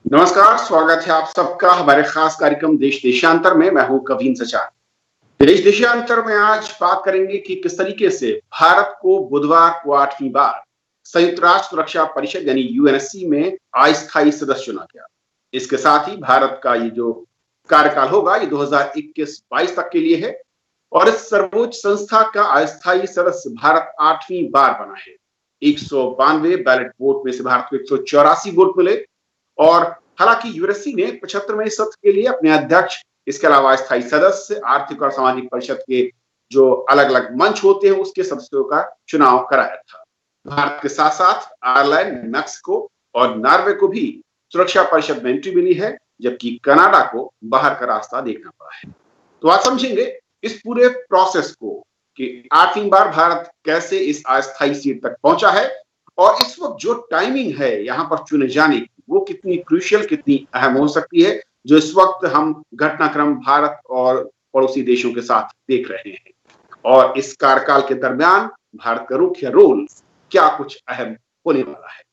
नमस्कार, स्वागत है आप सबका हमारे खास कार्यक्रम देश देशांतर में। मैं हूं कवीन सचार। देश देशांतर में आज बात करेंगे कि किस तरीके से भारत को बुधवार को 8वीं बार संयुक्त राष्ट्र सुरक्षा परिषद यानी यूएनएससी में अस्थायी सदस्य चुना गया। इसके साथ ही भारत का ये जो कार्यकाल होगा ये 2021-22 तक के लिए है और इस सर्वोच्च संस्था का अस्थायी सदस्य भारत 8वीं बार बना है। 192 बैलेट वोट में से भारत को 184 वोट मिले और हालांकि यूएनएससी ने 75वें सत्र के लिए अपने अध्यक्ष, इसके अलावा स्थायी सदस्य, आर्थिक और सामाजिक परिषद के जो अलग अलग मंच होते हैं उसके सदस्यों का चुनाव कराया था। भारत के साथ साथ आयरलैंड, मैक्सिको और नॉर्वे को भी सुरक्षा परिषद में एंट्री मिली है, जबकि कनाडा को बाहर का रास्ता देखना पड़ा है। तो आज समझेंगे इस पूरे प्रोसेस को कि 8वीं बार भारत कैसे इस अस्थायी सीट तक पहुंचा है और इस वक्त जो टाइमिंग है यहाँ पर चुने जाने की वो कितनी क्रूशियल, कितनी अहम हो सकती है, जो इस वक्त हम घटनाक्रम भारत और पड़ोसी देशों के साथ देख रहे हैं। और इस कार्यकाल के दरमियान भारत का रुख या रोल क्या कुछ अहम होने वाला है,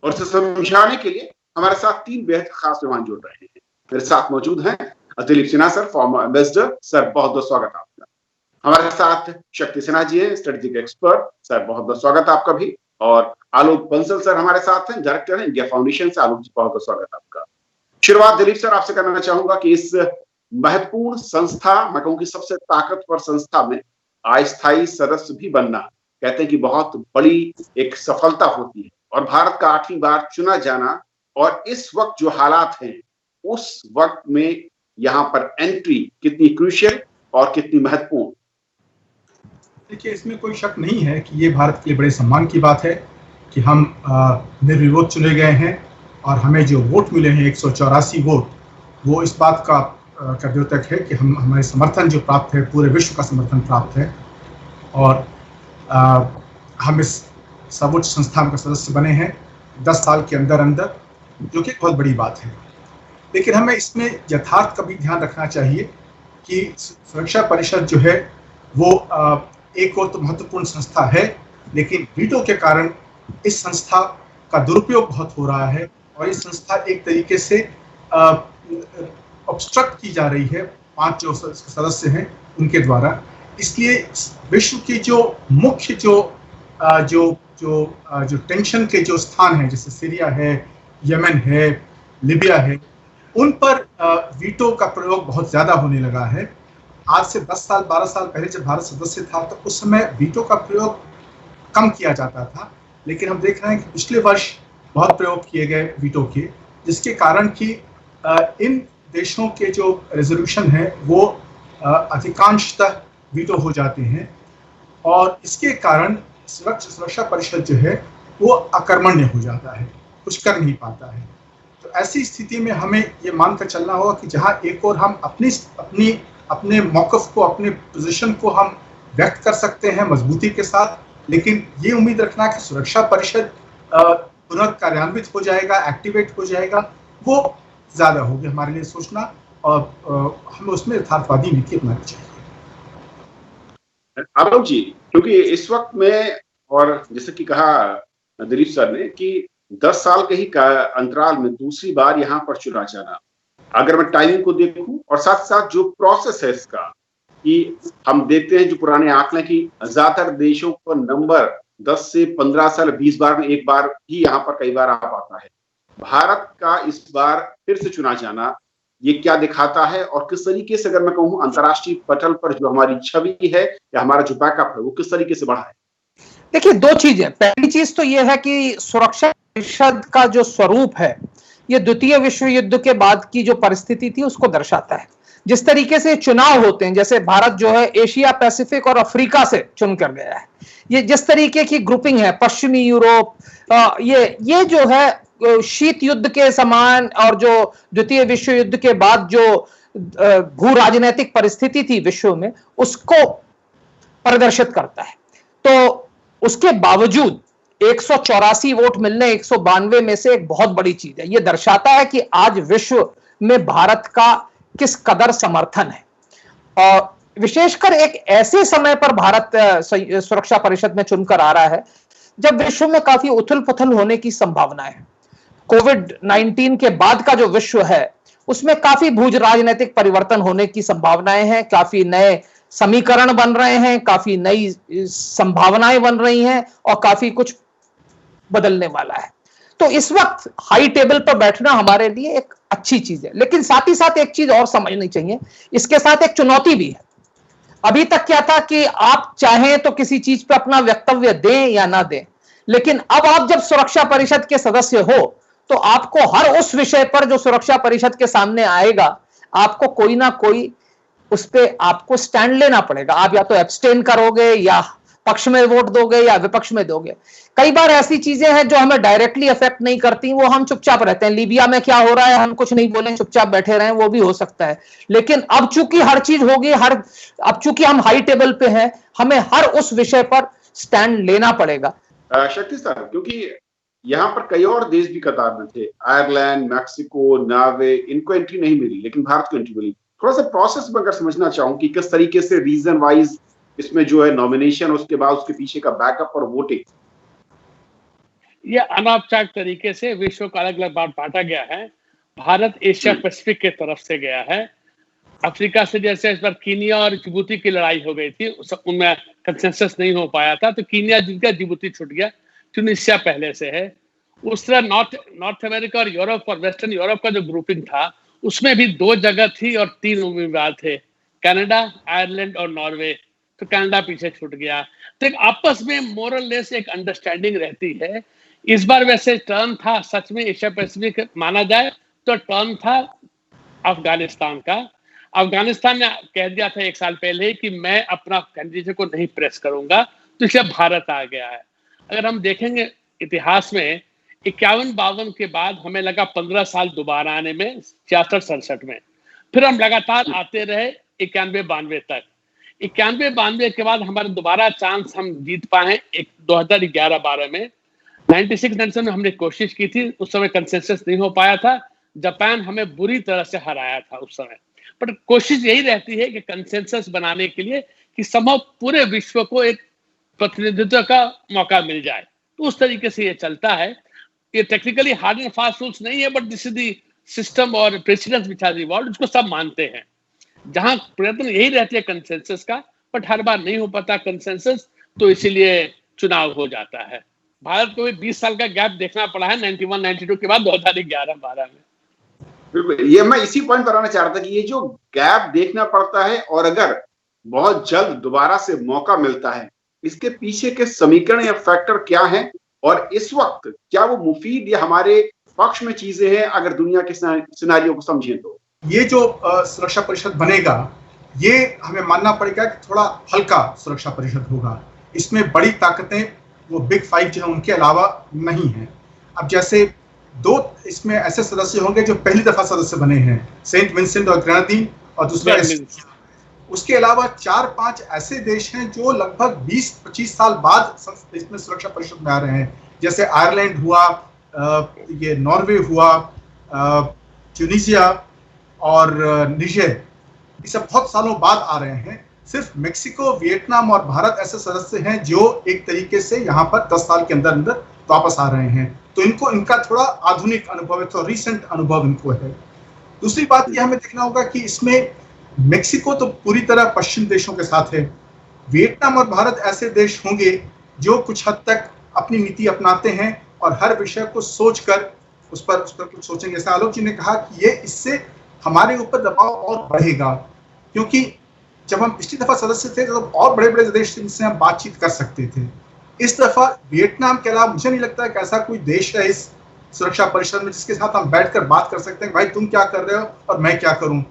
और इसे समझाने के लिए हमारे साथ तीन बेहद खास मेहमान जुड़ रहे हैं। मेरे साथ मौजूद हैं Dilip Sinha sir, farmer ambassador. Sir, बहुत बहुत स्वागत आपका। हमारे साथ शक्ति सिन्हा जी हैं, स्ट्रेटेजिक एक्सपर्ट। सर, बहुत बहुत स्वागत आपका भी। और आलोक बंसल सर हमारे साथ हैं, डायरेक्टर हैं इंडिया फाउंडेशन से। आलोक जी, बहुत बहुत स्वागत आपका। शुरुआत दिलीप सर आपसे करना चाहूंगा कि इस महत्वपूर्ण संस्था, मैं कहूं कि सबसे ताकतवर संस्था में अस्थायी सदस्य भी बनना, कहते हैं कि बहुत बड़ी एक सफलता होती है, और भारत का 8वीं बार चुना जाना और इस वक्त जो हालात हैं उस वक्त में यहाँ पर एंट्री कितनी क्रूशियल और कितनी महत्वपूर्ण। देखिए, इसमें कोई शक नहीं है कि ये भारत के लिए बड़े सम्मान की बात है कि हम निर्विरोध चुने गए हैं और हमें जो वोट मिले हैं 184 वोट, वो इस बात का द्योतक है कि हमारे समर्थन जो प्राप्त है, पूरे विश्व का समर्थन प्राप्त है और हम इस सर्वोच्च संस्थान का सदस्य बने हैं 10 साल के अंदर अंदर, जो कि बहुत बड़ी बात है। लेकिन हमें इसमें यथार्थ का भी ध्यान रखना चाहिए कि सुरक्षा परिषद जो है वो एक और तो महत्वपूर्ण संस्था है, लेकिन वीटो के कारण इस संस्था का दुरुपयोग बहुत हो रहा है और इस संस्था एक तरीके से ऑब्स्ट्रक्ट की जा रही है 5 जो सदस्य हैं उनके द्वारा। इसलिए विश्व की जो मुख्य जो टेंशन के जो स्थान हैं, जैसे सीरिया है, यमन है, लीबिया है, उन पर वीटो का प्रयोग बहुत ज्यादा होने लगा है। आज से 10 साल 12 साल पहले जब भारत सदस्य था तो उस समय वीटो का प्रयोग कम किया जाता था, लेकिन हम देख रहे हैं कि पिछले वर्ष बहुत प्रयोग किए गए वीटो के, जिसके कारण कि इन देशों के जो रेजोल्यूशन है वो अधिकांशतः वीटो हो जाते हैं और इसके कारण सुरक्षा परिषद जो है वो अकर्मण्य हो जाता है, कुछ कर नहीं पाता है। तो ऐसी स्थिति में हमें ये मानकर चलना होगा कि जहाँ एक और हम अपने मौक़िफ़ को, अपने पोजीशन को हम व्यक्त कर सकते हैं मजबूती के साथ, लेकिन ये उम्मीद रखना कि सुरक्षा परिषद पुनर्कार्यान्वित हो जाएगा, एक्टिवेट हो जाएगा, वो ज़्यादा होगी हमारे लिए सोचना, और हमें उसमें यथार्थवादी नीति अपनानी चाहिए। आलोक जी, क्योंकि इस वक्त में, और जैसे कि कहा दिलीप सर ने कि 10 साल के ही अंतराल में दूसरी बार यहाँ पर चुना जाना, अगर मैं टाइमिंग को देखूं और साथ साथ जो प्रोसेस है इसका, कि हम देखते हैं जो पुराने आंकड़े की ज्यादातर देशों पर नंबर 10 से 15 साल 20 बार में एक बार ही यहाँ पर कई बार आ पाता है। भारत का इस बार फिर से चुना जाना ये क्या दिखाता है, और किस तरीके से, अगर मैं कहूँ अंतर्राष्ट्रीय पटल पर जो हमारी छवि है या हमारा जो बैकअप है वो किस तरीके से बढ़ा है? देखिए, 2 चीजें। पहली चीज तो यह है कि सुरक्षा परिषद का जो स्वरूप है ये द्वितीय विश्व युद्ध के बाद की जो परिस्थिति थी उसको दर्शाता है। जिस तरीके से चुनाव होते हैं, जैसे भारत जो है एशिया, पैसिफिक और अफ्रीका से चुन कर गया है, ये जिस तरीके की ग्रुपिंग है, पश्चिमी यूरोप, ये जो है शीत युद्ध के समान, और जो द्वितीय विश्व युद्ध के बाद जो भू राजनीतिक परिस्थिति थी विश्व में, उसको प्रदर्शित करता है। तो उसके बावजूद 184 वोट मिलने 192 में से एक बहुत बड़ी चीज है। यह दर्शाता है कि आज विश्व में भारत का किस कदर समर्थन है, और विशेषकर एक ऐसे समय पर भारत सुरक्षा परिषद में चुनकर आ रहा है जब विश्व में काफी उथल पुथल होने की संभावना है। कोविड-19 के बाद का जो विश्व है उसमें काफी भूज राजनीतिक परिवर्तन होने की संभावनाएं हैं, काफी नए समीकरण बन रहे हैं, काफी नई संभावनाएं बन रही हैं और काफी कुछ बदलने वाला है। तो इस वक्त हाई टेबल पर बैठना हमारे लिए एक अच्छी चीज है, लेकिन साथ ही साथ एक चीज और समझनी चाहिए, इसके साथ एक चुनौती भी है। अभी तक क्या था कि आप चाहें तो किसी चीज पर अपना वक्तव्य दें या ना दें, लेकिन अब आप जब सुरक्षा परिषद के सदस्य हो तो आपको हर उस विषय पर जो सुरक्षा परिषद के सामने आएगा, आपको कोई ना कोई उस पर आपको स्टैंड लेना पड़ेगा। आप या तो एब्सटेन करोगे या पक्ष में वोट दोगे या विपक्ष में दोगे। कई बार ऐसी चीजें हैं जो हमें डायरेक्टली अफेक्ट नहीं करती, वो हम चुपचाप रहते हैं। लीबिया में क्या हो रहा है, हम कुछ नहीं बोलें, चुपचाप बैठे रहें, वो भी हो सकता है। लेकिन अब चूंकि हर चीज होगी, अब चूंकि हम हाई टेबल पे हैं, हमें हर उस विषय पर स्टैंड लेना पड़ेगा। शक्ति साहब, क्योंकि यहाँ पर कई और देश भी कतार में थे, आयरलैंड, मैक्सिको, नॉर्वे, इनको एंट्री नहीं मिली, लेकिन भारत को एंट्री मिली। थोड़ा सा प्रोसेस में अगर समझना चाहूं कि किस तरीके से रीजन वाइज इसमें जो है नॉमिनेशन, उसके बाद उसके पीछे का बैकअप और वोटिंग, ये अनौपचारिक तरीके से विश्व को अलग अलग बार बांटा गया है। भारत एशिया पैसिफिक के तरफ से गया है। अफ्रीका से जैसे इस बार कीनिया और जिबूती की लड़ाई हो गई थी, उनमें कंसेंसस नहीं हो पाया था, तो कीनिया जीत गया, जिबूती छूट गया। ट्यूनीशिया पहले से है। उस तरह नॉर्थ अमेरिका और यूरोप और वेस्टर्न यूरोप का जो ग्रुपिंग था, उसमें भी 2 जगह थी और 3 उम्मीदवार थे, कनाडा, आयरलैंड और नॉर्वे। तो कनाडा पीछे छूट गया। तो एक आपस में मोरल लेस एक अंडरस्टैंडिंग रहती है। इस बार वैसे टर्न था, सच में एशिया पैसिफिक माना जाए तो टर्न था अफगानिस्तान का। अफगानिस्तान ने कह दिया था 1 साल पहले कि मैं अपना कैंडिडेट को नहीं प्रेस करूंगा, तो इसलिए भारत आ गया है। अगर हम देखेंगे इतिहास में 51-52 के बाद हमें लगा 15 साल दोबारा आने में, 66-67 में, फिर हम लगातार आते रहे 91-92 तक। 91-92 के बाद हमारा दोबारा चांस हम जीत पाए 2011-12 में। 96-97 में हमने कोशिश की थी, उस समय कंसेंसस नहीं हो पाया था। जापान हमें बुरी तरह से हराया था उस समय। पर कोशिश यही रहती है कि कंसेंसस बनाने के लिए कि संभव पूरे विश्व को एक प्रतिनिधित्व का मौका मिल जाए। तो उस तरीके से ये चलता है। ये technically hard and fast rules नहीं है, but this is the system और प्रेसिडेंस विच हैज इवॉल्व्ड, उसको सब मानते हैं। जहां प्रयत्न यही रहती है कंसेंसस का, बट हर बार नहीं हो पाता कंसेंसस, तो इसीलिए चुनाव हो जाता है। भारत को भी 20 साल का गैप देखना पड़ा है 91-92 के बाद 2011-12 में। बिल्कुल, ये मैं इसी पॉइंट पर आना चाह रहा था कि ये जो गैप देखना पड़ता है और अगर बहुत जल्द दोबारा से मौका मिलता है, इसके पीछे के समीकरण या फैक्टर क्या हैं और इस वक्त क्या वो मुफीद या हमारे पक्ष में चीजें हैं अगर दुनिया के सिनेरियो को समझें तो? ये जो सुरक्षा परिषद बनेगा, ये हमें मानना पड़ेगा कि थोड़ा हल्का सुरक्षा परिषद होगा। इसमें बड़ी ताकतें, वो बिग 5 जो है उनके अलावा नहीं है। अब जैसे 2 इसमें ऐसे सदस्य होंगे जो पहली दफा सदस्य बने हैं, सेंट विंसेंट और ग्रेनाडीन, और दूसरे उसके अलावा 4-5 ऐसे देश हैं जो लगभग 20-25 साल बाद इसमें सुरक्षा परिषद में आ रहे हैं। जैसे आयरलैंड हुआ, ये नॉर्वे हुआ, ट्यूनीशिया और निजर, ये सब बहुत सालों बाद आ रहे हैं। सिर्फ मेक्सिको, वियतनाम और भारत ऐसे सदस्य हैं जो एक तरीके से यहाँ पर 10 साल के अंदर अंदर वापस आ रहे हैं। तो इनका थोड़ा आधुनिक अनुभव है, थोड़ा रिसेंट अनुभव इनको है। दूसरी बात यह हमें देखना होगा कि इसमें मेक्सिको तो पूरी तरह पश्चिम देशों के साथ है। वियतनाम और भारत ऐसे देश होंगे जो कुछ हद तक अपनी नीति अपनाते हैं और हर विषय को सोचकर उस पर कुछ सोचेंगे। जैसे आलोक जी ने कहा कि ये इससे हमारे ऊपर दबाव और बढ़ेगा, क्योंकि जब हम पिछली दफा सदस्य थे तो और बड़े बड़े देश जिनसे हम बातचीत कर सकते थे। इस दफा वियतनाम के अलावा मुझे नहीं लगता कि ऐसा कोई देश है इस सुरक्षा परिषद में जिसके साथ हम बैठकर बात कर सकते हैं, भाई तुम क्या कर रहे हो और मैं क्या करूं।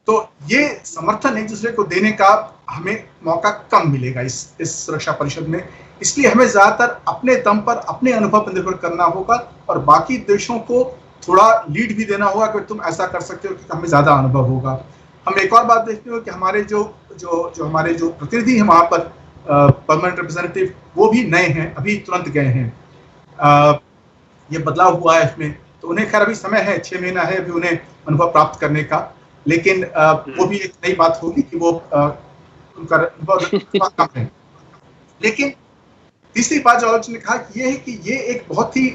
तो ये समर्थन एक दूसरे को देने का हमें मौका कम मिलेगा इस सुरक्षा परिषद में। इसलिए हमें ज्यादातर अपने दम पर, अपने अनुभव पर निर्भर करना होगा और बाकी देशों को थोड़ा लीड भी देना होगा कि तुम ऐसा कर सकते हो, कि हमें ज्यादा अनुभव होगा। हम एक और बात देखते हो कि हमारे हमारे जो प्रतिनिधि हैं वहां पर, परमानेंट रिप्रेजेंटेटिव, वो भी नए हैं, अभी तुरंत गए हैं। ये बदलाव हुआ है इसमें, तो उन्हें खैर अभी समय है, 6 महीना है अभी उन्हें अनुभव प्राप्त करने का। लेकिन वो भी एक नई बात होगी कि वो उनका अनुभव कम है। लेकिन तीसरी बात जो आलोचना ने कहा कि ये है कि ये एक बहुत ही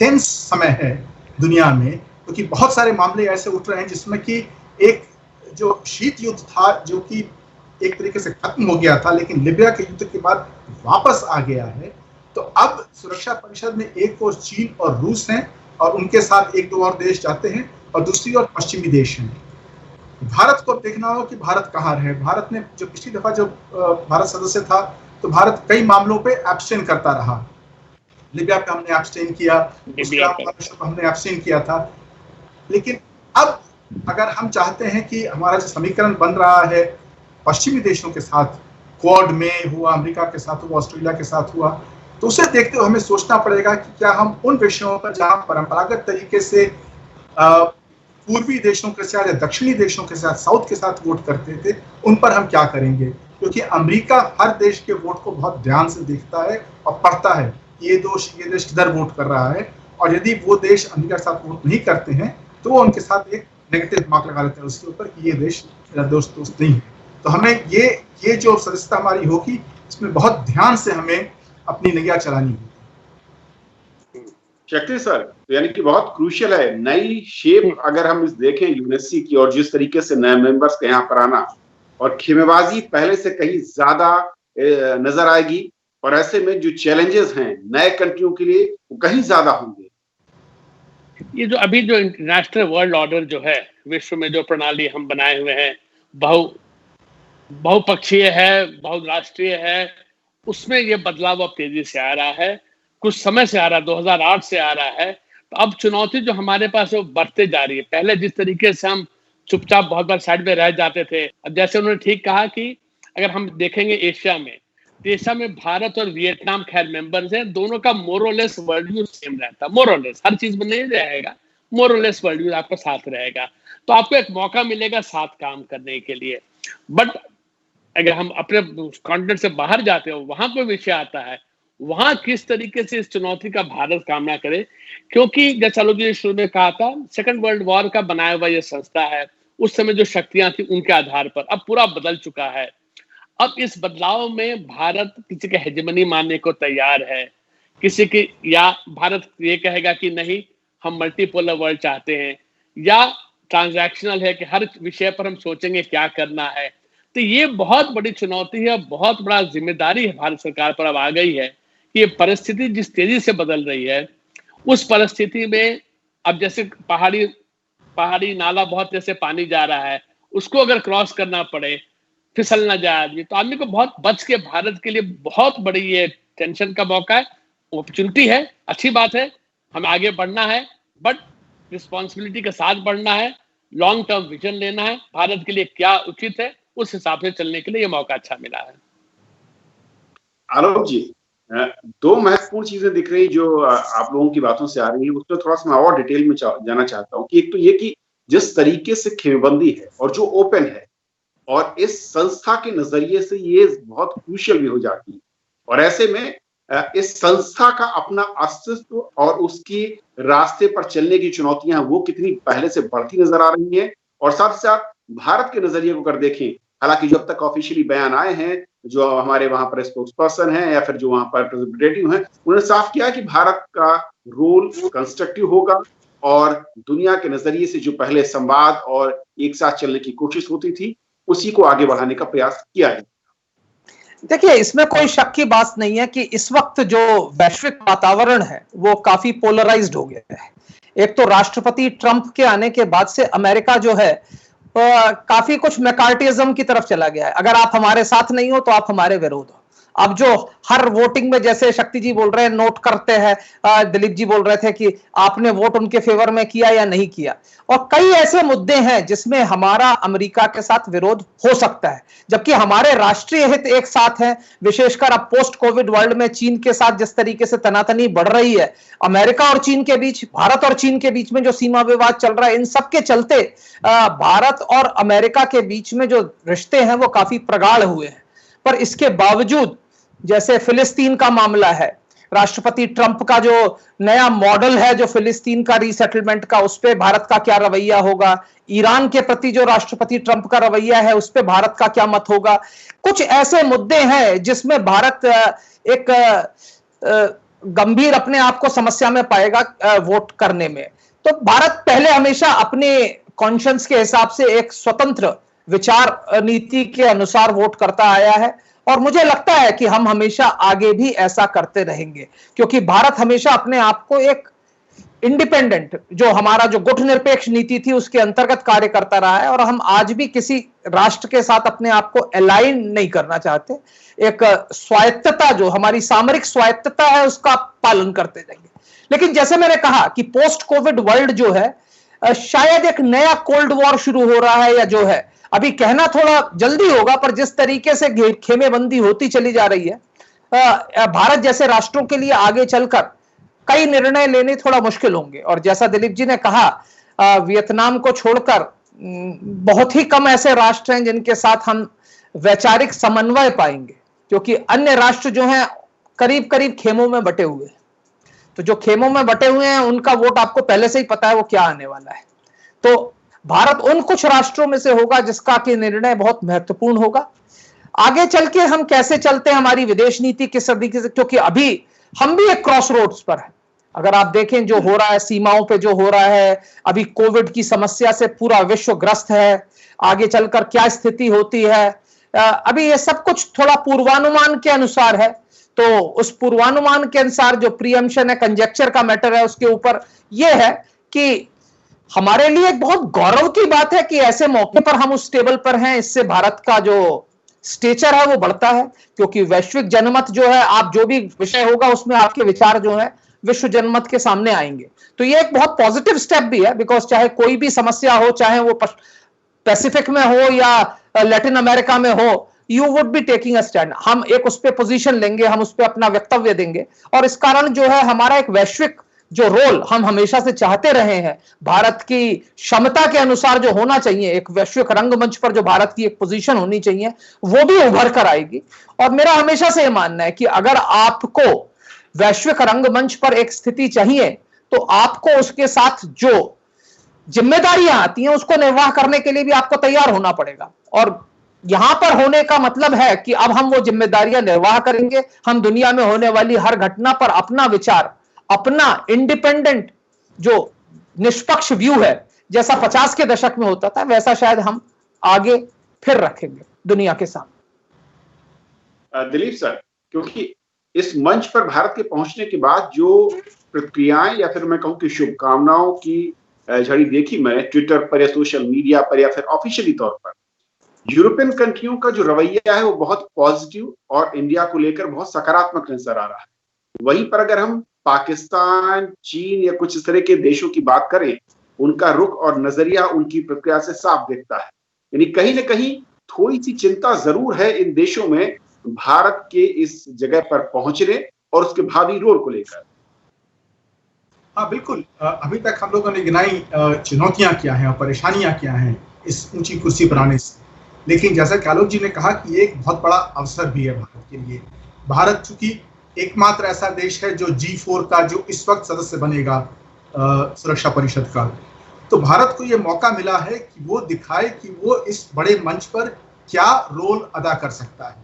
टेंस समय है दुनिया में, क्योंकि बहुत सारे मामले ऐसे उठ रहे हैं जिसमें कि एक जो शीत युद्ध था जो कि एक तरीके से खत्म हो गया था, लेकिन लीबिया के युद्ध के बाद वापस आ गया है। तो अब सुरक्षा परिषद में एक ओर चीन और रूस हैं और उनके साथ एक दो और देश जाते हैं, और दूसरी ओर पश्चिमी देश हैं। भारत को देखना हो कि भारत कहाँ रहे। भारत ने जो पिछली दफा जो भारत सदस्य था, तो भारत कई मामलों पे एब्सटेन करता रहा। लीबिया पे हमने एब्सटेन किया, हमने एब्सटेन किया था। लेकिन अब अगर हम चाहते हैं कि हमारा जो समीकरण बन रहा है पश्चिमी देशों के साथ, क्वाड में हुआ, अमेरिका के साथ हुआ, ऑस्ट्रेलिया के साथ हुआ, तो उसे देखते हुए हमें सोचना पड़ेगा कि क्या हम उन विषयों पर जहां परंपरागत तरीके से पूर्वी देशों के साथ या दक्षिणी देशों के साथ, साउथ के साथ वोट करते थे, उन पर हम क्या करेंगे। क्योंकि अमेरिका हर देश के वोट को बहुत ध्यान से देखता है और पढ़ता है ये देश किधर वोट कर रहा है, और यदि वो देश अमेरिका के साथ वोट नहीं करते हैं तो वो उनके साथ एक नेगेटिव मार्क लगा लेते हैं उसके ऊपर कि ये देश मेरा दोस्त नहीं है। तो हमें ये जो सदस्यता हमारी होगी, इसमें बहुत ध्यान से हमें अपनी नैया चलानी होगी। शक्ति सर, तो यानी कि बहुत क्रूशियल है नई शेप अगर हम इस देखें यूएनएससी की, और जिस तरीके से नए मेंबर्स के यहाँ पर आना, और खेमेबाजी पहले से कहीं ज्यादा नजर आएगी, और ऐसे में जो चैलेंजेस हैं नए कंट्रियों के लिए वो कहीं ज्यादा होंगे। ये जो अभी जो इंटरनेशनल वर्ल्ड ऑर्डर जो है, विश्व में जो प्रणाली हम बनाए हुए हैं, बहुपक्षीय है, बहुराष्ट्रीय है, उसमें ये बदलाव अब तेजी से आ रहा है, कुछ समय से आ रहा है, 2008 से आ रहा है। तो अब चुनौती जो हमारे पास है वो बढ़ते जा रही है। पहले जिस तरीके से हम चुपचाप बहुत बार साइड में रह जाते थे, अब जैसे उन्होंने ठीक कहा कि अगर हम देखेंगे एशिया में, तो एशिया में भारत और वियतनाम खैर मेंबर्स हैं, दोनों का मोरलेस वर्ल्ड व्यू सेम रहता है। मोरलेस हर चीज में नहीं रहेगा, मोरलेस वर्ल्ड व्यू आपका साथ रहेगा, तो आपको एक मौका मिलेगा साथ काम करने के लिए। बट अगर हम अपने कॉन्टिनेंट से बाहर जाते हो, वहां कोई विषय आता है, वहां किस तरीके से इस चुनौती का भारत सामना करे। क्योंकि जैसा आलोक जी ने शुरू में कहा था, सेकंड वर्ल्ड वॉर का बनाया हुआ ये संस्था है, उस समय जो शक्तियां थी उनके आधार पर अब पूरा बदल चुका है। अब इस बदलाव में भारत किसी के हेजेमनी मानने को तैयार है, किसी की, या भारत ये कहेगा कि नहीं हम मल्टीपोलर वर्ल्ड चाहते हैं, या ट्रांजैक्शनल है कि हर विषय पर हम सोचेंगे क्या करना है। तो ये बहुत बड़ी चुनौती है, बहुत बड़ा जिम्मेदारी है भारत सरकार पर अब आ गई है कि ये परिस्थिति जिस तेजी से बदल रही है, उस परिस्थिति में अब जैसे पहाड़ी नाला बहुत जैसे पानी जा रहा है, उसको अगर क्रॉस करना पड़े, फिसल ना जाए आदमी, तो आदमी को बहुत बच के, भारत के लिए बहुत बड़ी ये टेंशन का मौका है, अपॉर्चुनिटी है, अच्छी बात है, हमें आगे बढ़ना है, बट रिस्पॉन्सिबिलिटी के साथ बढ़ना है, लॉन्ग टर्म विजन लेना है, भारत के लिए क्या उचित है उस हिसाब से चलने के लिए ये मौका अच्छा मिला है। आलोक जी, दो महत्वपूर्ण चीजें दिख रही जो आप लोगों की बातों से आ रही है, उसमें थोड़ा सा मैं और डिटेल में जाना चाहता हूँ कि एक तो ये कि जिस तरीके से खेमेबंदी है और जो ओपन है, और इस संस्था के नजरिए से ये बहुत क्रूशियल भी हो जाती है, और ऐसे में इस संस्था का अपना अस्तित्व और उसकी रास्ते पर चलने की चुनौतियां वो कितनी पहले से बढ़ती नजर आ रही हैं। और साथ साथ भारत के नजरिए को कर देखें, हालांकि जब तक ऑफिशियली बयान आए हैं, जो हमारे वहां पर स्पोक्स पर्सन हैं या फिर जो वहां पर रिप्रेजेंटेटिव हैं, उन्होंने साफ किया कि भारत का रोल कंस्ट्रक्टिव होगा, और दुनिया के नजरिए से जो पहले संवाद और एक साथ चलने की कोशिश होती थी, उसी को आगे बढ़ाने का प्रयास किया है। देखिए, इसमें कोई शक की बात नहीं है कि इस वक्त जो वैश्विक वातावरण है वो काफी पोलराइज्ड हो गया है। एक तो राष्ट्रपति ट्रंप के आने के बाद से अमेरिका जो है काफी कुछ मैकार्टिज्म की तरफ चला गया है। अगर आप हमारे साथ नहीं हो तो आप हमारे विरोध हो। अब जो हर वोटिंग में, जैसे शक्ति जी बोल रहे हैं, नोट करते हैं, दिलीप जी बोल रहे थे कि आपने वोट उनके फेवर में किया या नहीं किया, और कई ऐसे मुद्दे हैं जिसमें हमारा अमेरिका के साथ विरोध हो सकता है, जबकि हमारे राष्ट्रीय हित एक साथ हैं। विशेषकर अब पोस्ट कोविड वर्ल्ड में चीन के साथ जिस तरीके से तनातनी बढ़ रही है, अमेरिका और चीन के बीच, भारत और चीन के बीच में जो सीमा विवाद चल रहा है, इन सब के चलते भारत और अमेरिका के बीच में जो रिश्ते हैं वो काफी प्रगाढ़ हुए हैं। पर इसके बावजूद, जैसे फिलिस्तीन का मामला है, राष्ट्रपति ट्रंप का जो नया मॉडल है जो फिलिस्तीन का रीसेटलमेंट का, उस पे भारत का क्या रवैया होगा, ईरान के प्रति जो राष्ट्रपति ट्रंप का रवैया है उस पे भारत का क्या मत होगा, कुछ ऐसे मुद्दे हैं जिसमें भारत एक गंभीर अपने आप को समस्या में पाएगा वोट करने में। तो भारत पहले हमेशा अपने कॉन्शियंस के हिसाब से एक स्वतंत्र विचार नीति के अनुसार वोट करता आया है, और मुझे लगता है कि हम हमेशा आगे भी ऐसा करते रहेंगे, क्योंकि भारत हमेशा अपने आप को एक इंडिपेंडेंट, जो हमारा जो गुटनिरपेक्ष नीति थी उसके अंतर्गत कार्य करता रहा है, और हम आज भी किसी राष्ट्र के साथ अपने आप को अलाइन नहीं करना चाहते। एक स्वायत्तता, जो हमारी सामरिक स्वायत्तता है, उसका पालन करते जाएंगे। लेकिन जैसे मैंने कहा कि पोस्ट कोविड वर्ल्ड जो है, शायद एक नया कोल्ड वॉर शुरू हो रहा है, या जो है अभी कहना थोड़ा जल्दी होगा, पर जिस तरीके से खेमेबंदी होती चली जा रही है, भारत जैसे राष्ट्रों के लिए आगे चलकर कई निर्णय लेने थोड़ा मुश्किल होंगे। और जैसा दिलीप जी ने कहा, वियतनाम को छोड़कर बहुत ही कम ऐसे राष्ट्र हैं जिनके साथ हम वैचारिक समन्वय पाएंगे, क्योंकि अन्य राष्ट्र जो हैं करीब करीब खेमों में बटे हुए हैं। तो जो खेमों में बटे हुए हैं उनका वोट आपको पहले से ही पता है वो क्या आने वाला है। तो भारत उन कुछ राष्ट्रों में से होगा जिसका कि निर्णय बहुत महत्वपूर्ण होगा। आगे चल के हम कैसे चलते हैं, हमारी विदेश नीति किस तरीके से, क्योंकि अभी हम भी एक क्रॉस रोड्स पर है। अगर आप देखें जो हो रहा है, सीमाओं पे जो हो रहा है, अभी कोविड की समस्या से पूरा विश्व ग्रस्त है, आगे चलकर क्या स्थिति होती है, अभी ये सब कुछ थोड़ा पूर्वानुमान के अनुसार है। तो उस पूर्वानुमान के अनुसार जो प्रीएम्पशन है, कंजेक्चर का मैटर है, उसके ऊपर यह है कि हमारे लिए एक बहुत गौरव की बात है कि ऐसे मौके पर हम उस टेबल पर हैं। इससे भारत का जो स्टेचर है वो बढ़ता है, क्योंकि वैश्विक जनमत जो है, आप जो भी विषय होगा उसमें आपके विचार जो है विश्व जनमत के सामने आएंगे। तो ये एक बहुत पॉजिटिव स्टेप भी है, बिकॉज चाहे कोई भी समस्या हो, चाहे वो पैसिफिक में हो या लैटिन अमेरिका में हो, you would be taking a stand. हम एक उस पर पोजीशन लेंगे, हम उस पर अपना वक्तव्य देंगे, और इस कारण जो है हमारा एक वैश्विक जो रोल हम हमेशा से चाहते रहे हैं, भारत की क्षमता के अनुसार जो होना चाहिए, एक वैश्विक रंगमंच पर जो भारत की एक पोजीशन होनी चाहिए, वो भी उभर कर आएगी। और मेरा हमेशा से यह मानना है कि अगर आपको वैश्विक रंगमंच पर एक स्थिति चाहिए, तो आपको उसके साथ जो जिम्मेदारियां आती हैं उसको निर्वाह करने के लिए भी आपको तैयार होना पड़ेगा। और यहां पर होने का मतलब है कि अब हम वो जिम्मेदारियां निर्वाह करेंगे। हम दुनिया में होने वाली हर घटना पर अपना विचार, अपना इंडिपेंडेंट जो निष्पक्ष व्यू है, जैसा 50 के दशक में होता था, वैसा शायद हम आगे फिर रखेंगे दुनिया के सामने। दिलीप सर, क्योंकि इस मंच पर भारत के पहुंचने के बाद जो प्रतिक्रियाएं या फिर मैं कहूं कि शुभकामनाओं की झड़ी देखी मैं ट्विटर पर या सोशल मीडिया पर या फिर ऑफिशियली तौर पर, यूरोपियन कंट्रियों का जो रवैया है वो बहुत पॉजिटिव और इंडिया को लेकर बहुत सकारात्मक नजर आ रहा है। वहीं पर अगर हम पाकिस्तान, चीन या कुछ इस तरह के देशों की बात करें, उनका रुख और नजरिया उनकी प्रक्रिया से साफ दिखता है। यानी कहीं ना कहीं थोड़ी सी चिंता जरूर है इन देशों में भारत के इस जगह पर पहुंचने और उसके भावी रोल को लेकर। हाँ बिल्कुल, अभी तक हम लोगों ने गिनाई चुनौतियां क्या हैं और परेशानियां क्या हैं इस ऊंची कुर्सी पर आने से, लेकिन जैसा कि आलोक जी ने कहा कि ये एक बहुत बड़ा अवसर भी है भारत के लिए। भारत चूंकि एकमात्र ऐसा देश है जो G4 का जो इस वक्त सदस्य बनेगा सुरक्षा परिषद का, तो भारत को ये मौका मिला है कि वो दिखाए कि वो इस बड़े मंच पर क्या रोल अदा कर सकता है।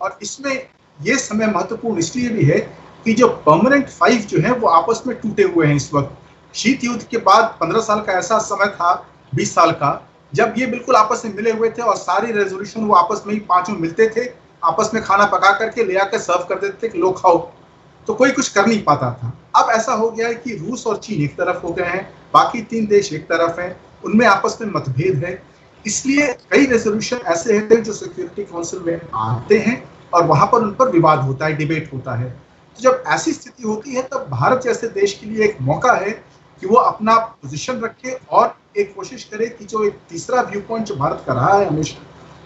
और इसमें ये समय महत्वपूर्ण इसलिए भी है कि जो परमानेंट 5 जो है वो आपस में टूटे हुए हैं इस वक्त। शीत युद्ध के बाद 15 साल का ऐसा समय था, 20 साल का, जब ये बिल्कुल आपस में मिले हुए थे और सारी रेजोल्यूशन वो आपस में ही पांचों मिलते थे, आपस में खाना पका करके ले आकर सर्व कर देते थे कि लो खाओ, तो कोई कुछ कर नहीं पाता था। अब ऐसा हो गया है कि रूस और चीन एक तरफ हो गए हैं, बाकी 3 देश एक तरफ हैं, उनमें आपस में मतभेद है। इसलिए कई रेजोल्यूशन ऐसे हैं जो सिक्योरिटी काउंसिल में आते हैं और वहां पर उन पर विवाद होता है, डिबेट होता है। तो जब ऐसी स्थिति होती है तब भारत जैसे देश के लिए एक मौका है कि वो अपना पोजीशन रखे और एक कोशिश करे कि जो एक तीसरा व्यू पॉइंट जो भारत का रहा है हमेशा,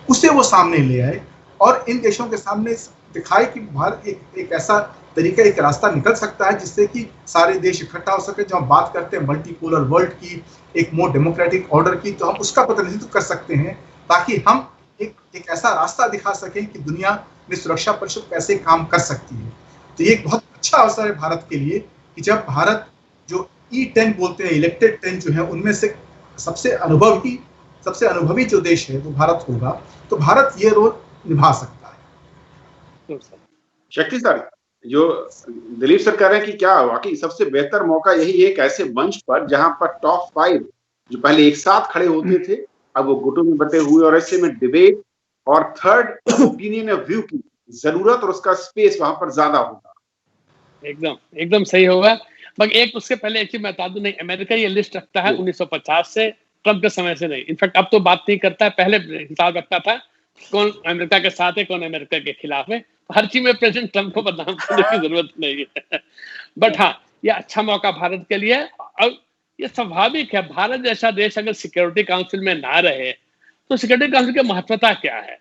उसे वो सामने ले आए और इन देशों के सामने दिखाए कि भारत एक ऐसा तरीका, एक रास्ता निकल सकता है जिससे कि सारे देश इकट्ठा हो सके। जब हम बात करते हैं मल्टीपोलर वर्ल्ड की, एक मोर डेमोक्रेटिक ऑर्डर की, तो हम उसका प्रतिनिधित्व कर सकते हैं ताकि हम एक ऐसा रास्ता दिखा सकें कि दुनिया में सुरक्षा परिषद कैसे काम कर सकती है। तो ये एक बहुत अच्छा अवसर है भारत के लिए कि जब भारत जो E10 बोलते हैं, इलेक्टेड 10 जो है, उनमें से सबसे अनुभवी जो देश है वो भारत होगा, तो भारत ये रोल निभा सकता है। शक्ति सर, जो दिलीप सर कह रहे हैं कि क्या वाकई सबसे बेहतर मौका यही है, एक ऐसे मंच पर जहां पर टॉप 5 जो पहले एक साथ खड़े होते थे अब वो गुटों में बटे हुए, और ऐसे में डिबेट और थर्ड ओपिनियन ऑफ व्यू की जरूरत और उसका स्पेस वहां पर ज्यादा होगा। एकदम एकदम सही होगा। मगर एक उसके पहले एक चीज मैं बता दूं, नहीं अमेरिका ये लिस्ट रखता है 1950 से, ट्रंप के समय से नहीं। इनफैक्ट अब तो बात नहीं करता है, पहले हिसाब रखता था कौन अमेरिका के साथ है कौन अमेरिका के खिलाफ है। हर चीज में प्रेसिडेंट ट्रंप को बदनाम करने की जरूरत नहीं है। बट हाँ, ये अच्छा मौका भारत के लिए। और ये स्वाभाविक है, भारत जैसा देश अगर सिक्योरिटी काउंसिल में ना रहे तो सिक्योरिटी काउंसिल की महत्वता क्या है।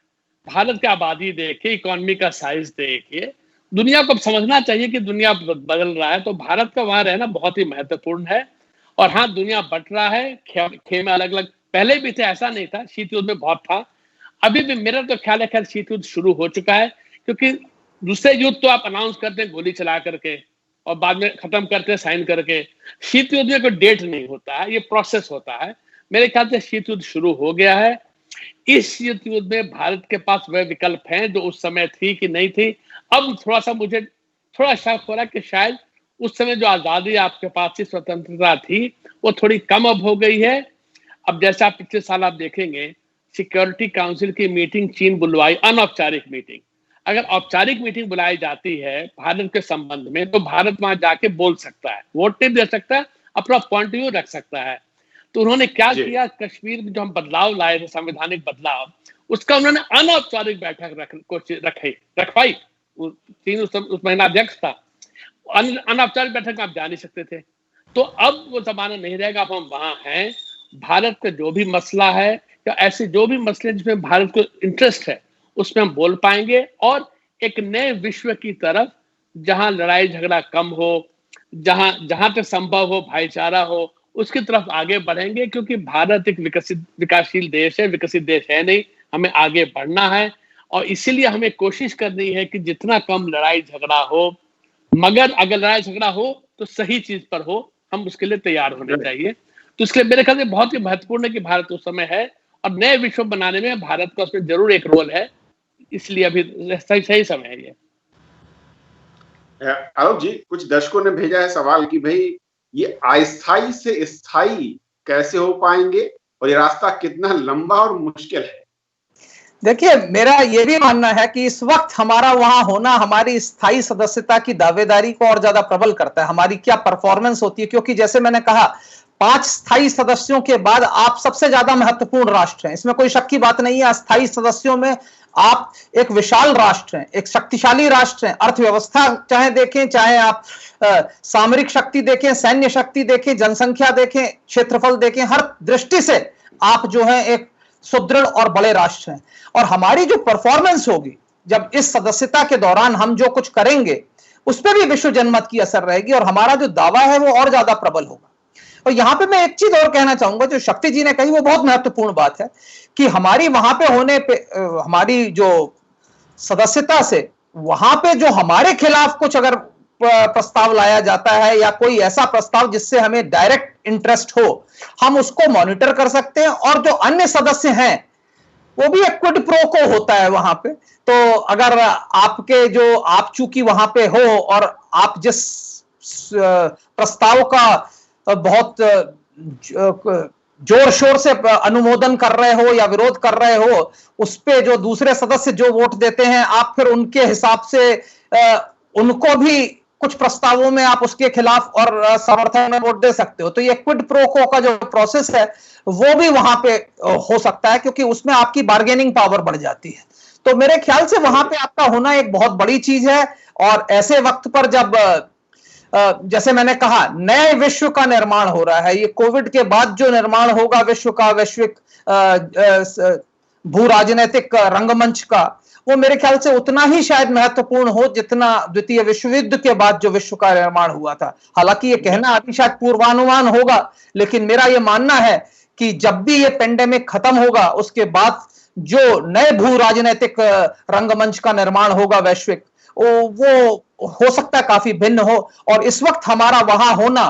भारत की आबादी देखिए, इकोनॉमी का साइज देखिए, दुनिया को समझना चाहिए कि दुनिया बदल रहा है, तो भारत का वहां रहना बहुत ही महत्वपूर्ण है। और हाँ, दुनिया बट रहा है, खेमे अलग अलग पहले भी थे, ऐसा नहीं था, शीत युद्ध में बहुत था। अभी भी मेरा तो ख्याल है खैर शीत युद्ध शुरू हो चुका है, क्योंकि दूसरे युद्ध तो आप अनाउंस करते हैं गोली चला करके और बाद में खत्म करते हैं साइन करके। शीत युद्ध में कोई डेट नहीं होता है, ये प्रोसेस होता है। मेरे ख्याल से शीत युद्ध शुरू हो गया है। इस शीत युद्ध में भारत के पास वह विकल्प हैं जो उस समय थी कि नहीं थी। अब थोड़ा सा मुझे थोड़ा शक हो रहा है कि शायद उस समय जो आजादी आपके पास थी, स्वतंत्रता थी, वो थोड़ी कम अब हो गई है। अब जैसे आप पिछले साल आप देखेंगे सिक्योरिटी काउंसिल की मीटिंग चीन बुलवाई, अनौपचारिक मीटिंग। अगर औपचारिक मीटिंग बुलाई जाती है भारत के संबंध में तो भारत वहां जाके बोल सकता है, वोट नहीं दे सकता, अपना पॉइंट व्यू रख सकता है। तो उन्होंने क्या किया, कश्मीर में जो हम बदलाव लाए थे, संवैधानिक बदलाव, उसका उन्होंने अनौपचारिक बैठक रखवाई। चीन उस महीना अध्यक्ष था। अनौपचारिक बैठक में आप जा नहीं सकते थे। तो अब वो जमाना नहीं रहेगा, अब हम वहां हैं। भारत का जो भी मसला है या ऐसे जो भी मसले जिसमें भारत को इंटरेस्ट है उसमें हम बोल पाएंगे, और एक नए विश्व की तरफ जहां लड़ाई झगड़ा कम हो, जहां तक संभव हो भाईचारा हो, उसकी तरफ आगे बढ़ेंगे। क्योंकि भारत एक विकासशील देश है, विकसित देश है नहीं, हमें आगे बढ़ना है। और इसीलिए हमें कोशिश करनी है कि जितना कम लड़ाई झगड़ा हो, मगर अगर लड़ाई झगड़ा हो तो सही चीज पर हो, हम उसके लिए तैयार होने चाहिए। तो इसलिए मेरे ख्याल से बहुत ही महत्वपूर्ण है कि भारत उस समय है और नए विश्व बनाने में भारत का उसमें जरूर एक रोल है। इसलिए अभी सही समय है ये। आलोक जी, कुछ दर्शकों ने भेजा है सवाल कि भाई ये अस्थाई से स्थायी कैसे हो पाएंगे और ये रास्ता कितना लंबा और मुश्किल है। देखिए, मेरा ये भी मानना है कि इस वक्त हमारा वहां होना हमारी स्थायी सदस्यता की दावेदारी को और ज्यादा प्रबल करता है, हमारी क्या परफॉर्मेंस होती है। क्योंकि जैसे मैंने कहा, 5 स्थायी सदस्यों के बाद आप सबसे ज्यादा महत्वपूर्ण राष्ट्र हैं, इसमें कोई शक की बात नहीं है। अस्थायी सदस्यों में आप एक विशाल राष्ट्र हैं, एक शक्तिशाली राष्ट्र हैं। अर्थव्यवस्था चाहे देखें, चाहे आप सामरिक शक्ति देखें, सैन्य शक्ति देखें, जनसंख्या देखें, क्षेत्रफल देखें, हर दृष्टि से आप जो है एक सुदृढ़ और बड़े राष्ट्र हैं। और हमारी जो परफॉर्मेंस होगी जब इस सदस्यता के दौरान हम जो कुछ करेंगे उस पर भी विश्व जनमत की असर रहेगी और हमारा जो दावा है वो और ज्यादा प्रबल होगा। और यहां पे मैं एक चीज और कहना चाहूंगा, जो शक्ति जी ने कही वो बहुत महत्वपूर्ण बात है कि हमारी वहां पे होने पे, हमारी जो सदस्यता से वहां पे जो हमारे खिलाफ कुछ अगर प्रस्ताव लाया जाता है या कोई ऐसा प्रस्ताव जिससे हमें डायरेक्ट इंटरेस्ट हो, हम उसको मॉनिटर कर सकते हैं। और जो अन्य सदस्य हैं वो भी एक क्विड प्रो को होता है वहां पे। तो अगर आपके जो आप चूंकि वहां पे हो और आप जिस प्रस्ताव का बहुत जोर शोर से अनुमोदन कर रहे हो या विरोध कर रहे हो, उस पे जो दूसरे सदस्य जो वोट देते हैं, आप फिर उनके हिसाब से उनको भी कुछ प्रस्तावों में आप उसके खिलाफ और समर्थन में वोट दे सकते हो। तो ये क्विड प्रो को का जो प्रोसेस है वो भी वहां पे हो सकता है, क्योंकि उसमें आपकी बार्गेनिंग पावर बढ़ जाती है। तो मेरे ख्याल से वहां पे आपका होना एक बहुत बड़ी चीज है। और ऐसे वक्त पर जब जैसे मैंने कहा, नए विश्व का निर्माण हो रहा है, ये कोविड के बाद जो निर्माण होगा विश्व का, वैश्विक भू राजनीतिक रंगमंच का, वो मेरे ख्याल से उतना ही शायद महत्वपूर्ण हो जितना द्वितीय विश्व युद्ध के बाद जो विश्व का निर्माण हुआ था। हालांकि ये कहना अभी शायद पूर्वानुमान होगा, लेकिन मेरा ये मानना है कि जब भी ये पेंडेमिक खत्म होगा उसके बाद जो नए भू राजनीतिक रंगमंच का निर्माण होगा वैश्विक, वो हो सकता है काफी भिन्न हो। और इस वक्त हमारा वहां होना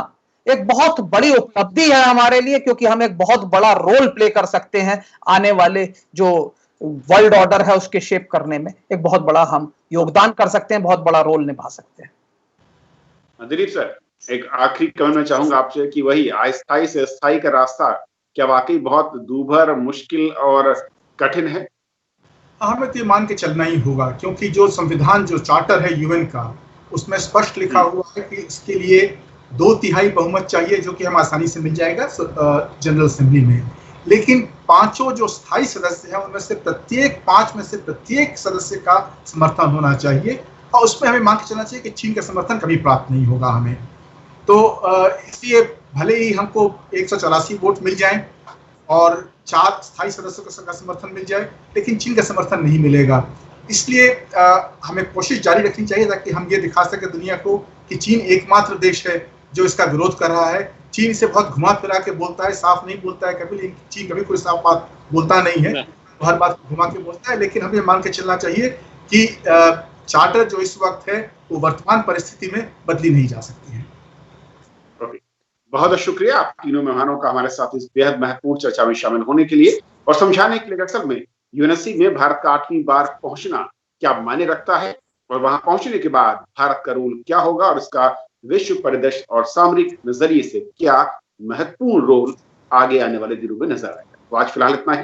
एक बहुत बड़ी उपलब्धि है हमारे लिए, क्योंकि हम एक बहुत बड़ा रोल प्ले कर सकते हैं आने वाले जो वर्ल्ड ऑर्डर है उसके शेप करने में एक बहुत बड़ा हम योगदान कर सकते हैं, बहुत बड़ा रोल निभा सकते हैं। दिलीप सर, एक आखिरी कमेंट मैं चाहूंगा आपसे कि वही अस्थायी से स्थायी का रास्ता क्या वाकई बहुत दूभर, मुश्किल और कठिन है? हमें तो ये मान के चलना ही होगा, क्योंकि जो संविधान, जो चार्टर है यूएन का, उसमें स्पष्ट लिखा हुआ है कि इसके लिए 2/3 बहुमत चाहिए, जो कि हम आसानी से मिल जाएगा जनरल असेंबली में। लेकिन पांचों जो स्थायी सदस्य हैं उनमें से पांच में से प्रत्येक सदस्य का समर्थन होना चाहिए, और उसमें हमें मान के चलना चाहिए कि चीन का समर्थन कभी प्राप्त नहीं होगा हमें। तो इसलिए भले ही हमको 184 वोट मिल जाएं और 4 स्थायी सदस्यों का समर्थन मिल जाए, लेकिन चीन का समर्थन नहीं मिलेगा। इसलिए हमें कोशिश जारी रखनी चाहिए ताकि हम ये दिखा सके दुनिया को कि चीन एकमात्र देश है जो इसका विरोध कर रहा है। चीन इसे बहुत घुमा फिरा के बोलता है, साफ नहीं बोलता है कभी, चीन कभी कोई साफ बात बोलता नहीं है, तो हर बात घुमा के बोलता है। लेकिन हमें मान के चलना चाहिए कि चार्टर जो इस वक्त है वो वर्तमान परिस्थिति में बदली नहीं जा सकती है। बहुत बहुत शुक्रिया आप तीनों मेहमानों का हमारे साथ इस बेहद महत्वपूर्ण चर्चा में शामिल होने के लिए और समझाने के लिए असल में यूएनएससी में भारत का 8वीं बार पहुंचना क्या मायने रखता है और वहां पहुंचने के बाद भारत का रोल क्या होगा और इसका विश्व परिदृश्य और सामरिक नजरिए से क्या महत्वपूर्ण रोल आगे आने वाले दिनों में नजर आएगा। तो आज फिलहाल इतना ही।